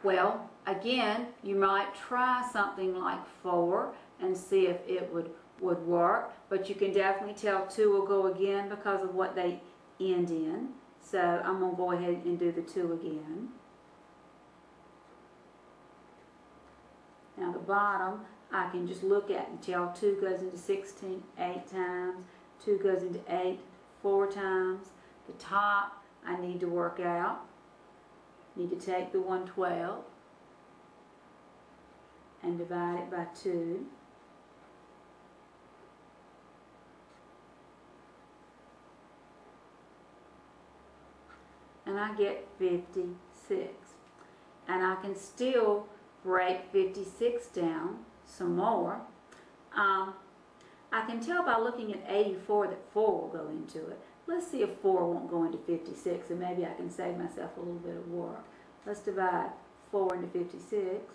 Well, again, you might try something like 4 and see if it would work, but you can definitely tell 2 will go again because of what they end in. So I'm going to go ahead and do the 2 again. Now the bottom, I can just look at and tell 2 goes into 16 8 times, 2 goes into 8 4 times. The top I need to work out. Need to take the 1/12 and divide it by 2. And I get 56. And I can still break 56 down some more. I can tell by looking at 84 that 4 will go into it. Let's see if 4 won't go into 56, and maybe I can save myself a little bit of work. Let's divide 4 into 56.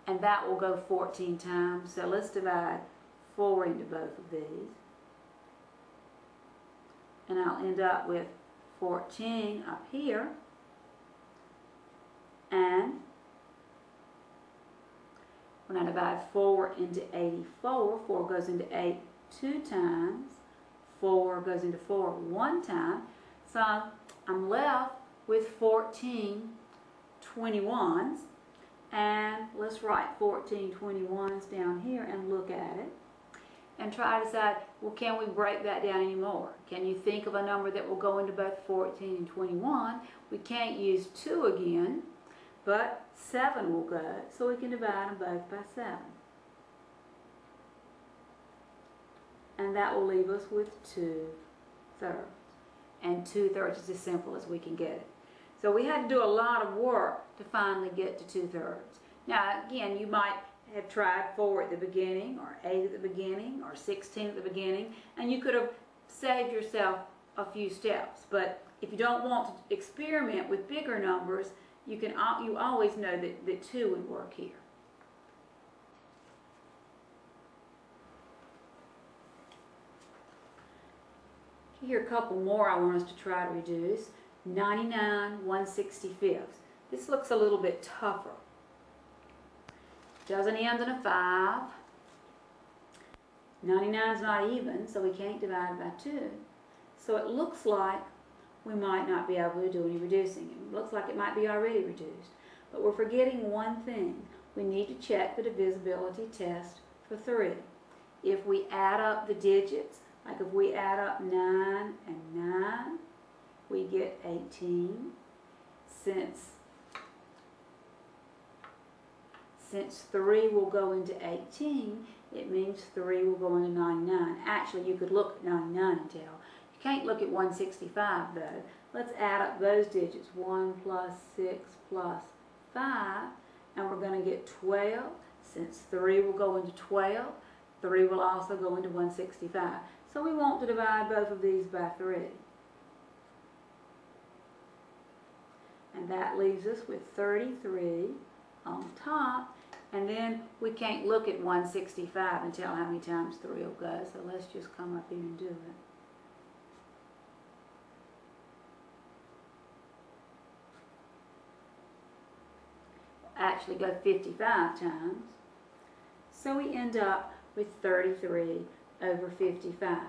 And that will go 14 times. So let's divide 4 into both of these. And I'll end up with 14 up here. And when I divide 4 into 84, 4 goes into 8 2 times. 4 goes into 4 1 time. So I'm left with 14 21s. And let's write 14 21s down here and look at it. And try to decide, well, can we break that down anymore? Can you think of a number that will go into both 14 and 21? We can't use 2 again, but 7 will go, so we can divide them both by 7. And that will leave us with 2/3. And 2/3 is as simple as we can get it. So we had to do a lot of work to finally get to 2/3. Now, again, you might have tried 4 at the beginning, or 8 at the beginning, or 16 at the beginning, and you could have saved yourself a few steps. But if you don't want to experiment with bigger numbers, you always know that 2 would work here. Here are a couple more I want us to try to reduce. 99 1/65. This looks a little bit tougher. Doesn't end in a 5. 99 is not even, so we can't divide by 2. So it looks like we might not be able to do any reducing. It looks like it might be already reduced. But we're forgetting one thing. We need to check the divisibility test for 3. If we add up the digits, like if we add up 9 and 9, we get 18. Since 3 will go into 18, it means 3 will go into 99. Actually, you could look at 99 and tell. You can't look at 165 though. Let's add up those digits. 1 plus 6 plus 5, and we're going to get 12. Since 3 will go into 12, 3 will also go into 165. So we want to divide both of these by 3. And that leaves us with 33 on top. And then we can't look at 165 and tell how many times 3 will go. So let's just come up here and do it. We'll actually go 55 times. So we end up with 33 over 55.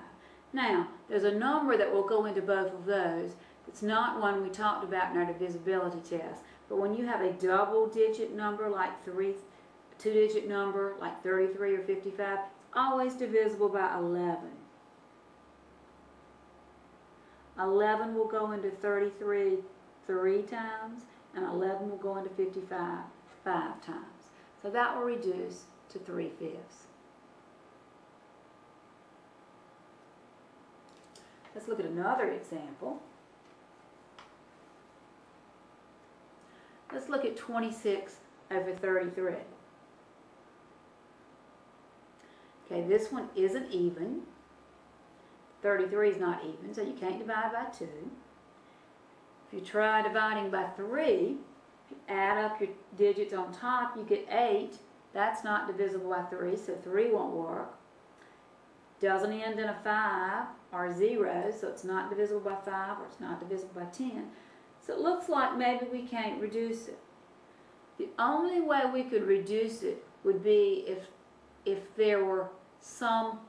Now, there's a number that will go into both of those. It's not one we talked about in our divisibility test. But when you have a double-digit number like 2-digit number like 33 or 55, it's always divisible by 11. 11 will go into 33 3 times, and 11 will go into 55 5 times. So that will reduce to 3/5. Let's look at another example. Let's look at 26 over 33. Okay, this one isn't even. 33 is not even, so you can't divide by 2. If you try dividing by 3, if you add up your digits on top, you get 8. That's not divisible by 3, so 3 won't work. Doesn't end in a 5. are zeros, so it's not divisible by 5 or it's not divisible by 10. So it looks like maybe we can't reduce it. The only way we could reduce it would be if there were some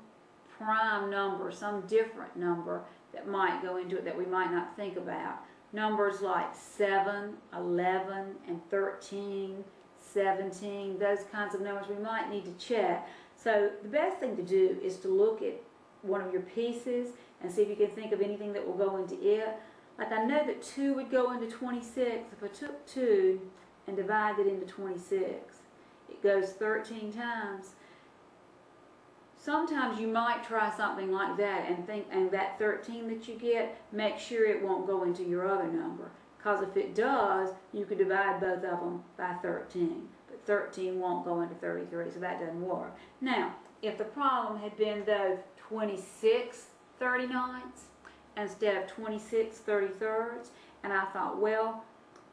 prime number, some different number that might go into it that we might not think about. Numbers like 7, 11, and 13, 17, those kinds of numbers we might need to check. So the best thing to do is to look at one of your pieces and see if you can think of anything that will go into it. Like I know that 2 would go into 26. If I took 2 and divided it into 26, it goes 13 times. Sometimes you might try something like that and that 13 that you get, make sure it won't go into your other number. Because if it does, you could divide both of them by 13. But 13 won't go into 33, so that doesn't work. Now, if the problem had been though 26 39ths instead of 26 33rds, and I thought, well,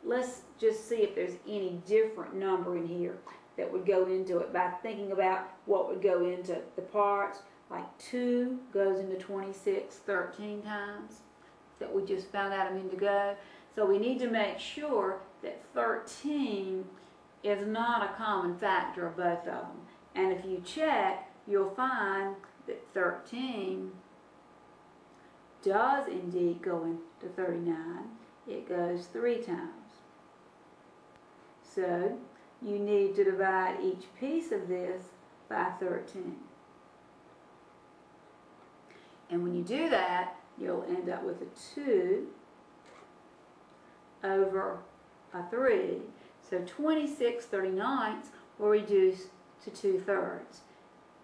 let's just see if there's any different number in here that would go into it by thinking about what would go into the parts. Like 2 goes into 26 13 times, that we just found out a minute ago. So we need to make sure that 13 is not a common factor of both of them. And if you check, you'll find that 13 does indeed go into 39. It goes 3 times. So you need to divide each piece of this by 13. And when you do that, you'll end up with a 2 over a 3. So 26 39ths will reduce to 2/3.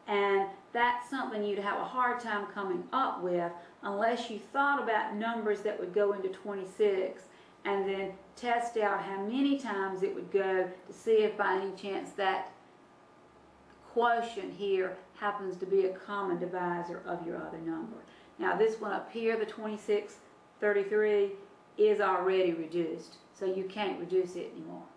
And that's something you'd have a hard time coming up with unless you thought about numbers that would go into 26 and then test out how many times it would go to see if by any chance that quotient here happens to be a common divisor of your other number. Now this one up here, the 26 33, is already reduced, so you can't reduce it anymore.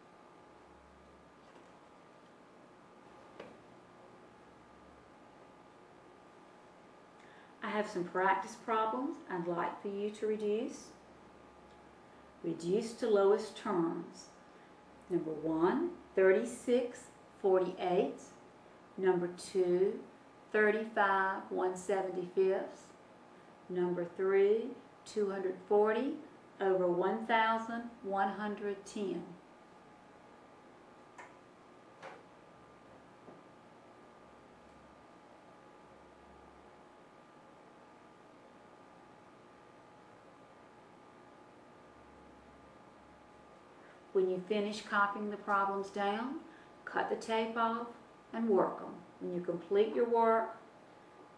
I have some practice problems I'd like for you to reduce. Reduce to lowest terms. Number 1, 36 48. Number 2, 35 1/75. Number 3, 240 over 1,110. When you finish copying the problems down, cut the tape off and work them. When you complete your work,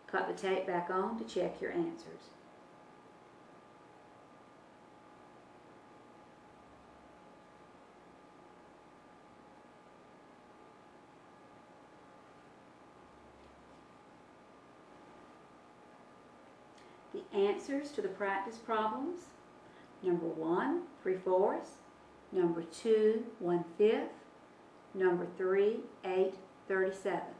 cut the tape back on to check your answers. The answers to the practice problems: number 1, 3/4. Number 2, 1/5. Number 3, 8 37.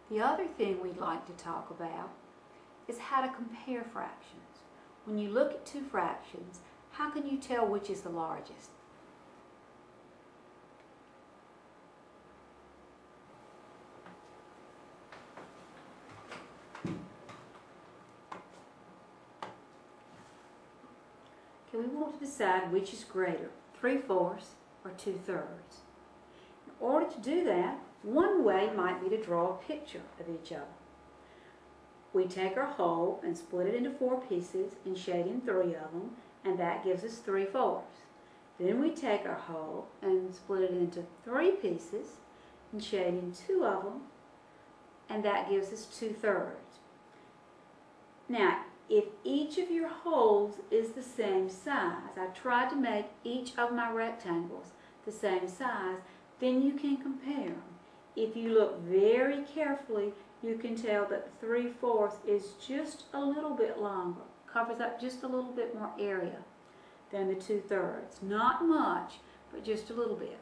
The other thing we'd like to talk about is how to compare fractions. When you look at two fractions, how can you tell which is the largest? Okay, we want to decide which is greater, 3/4 or 2/3. In order to do that, one way might be to draw a picture of each other. We take our whole and split it into 4 pieces and shade in 3 of them, and that gives us 3/4. Then we take our whole and split it into 3 pieces and shade in 2 of them, and that gives us 2/3. Now, if each of your wholes is the same size, I tried to make each of my rectangles the same size, then you can compare them. If you look very carefully, you can tell that 3/4 is just a little bit longer, covers up just a little bit more area. than the 2/3. Not much, but just a little bit.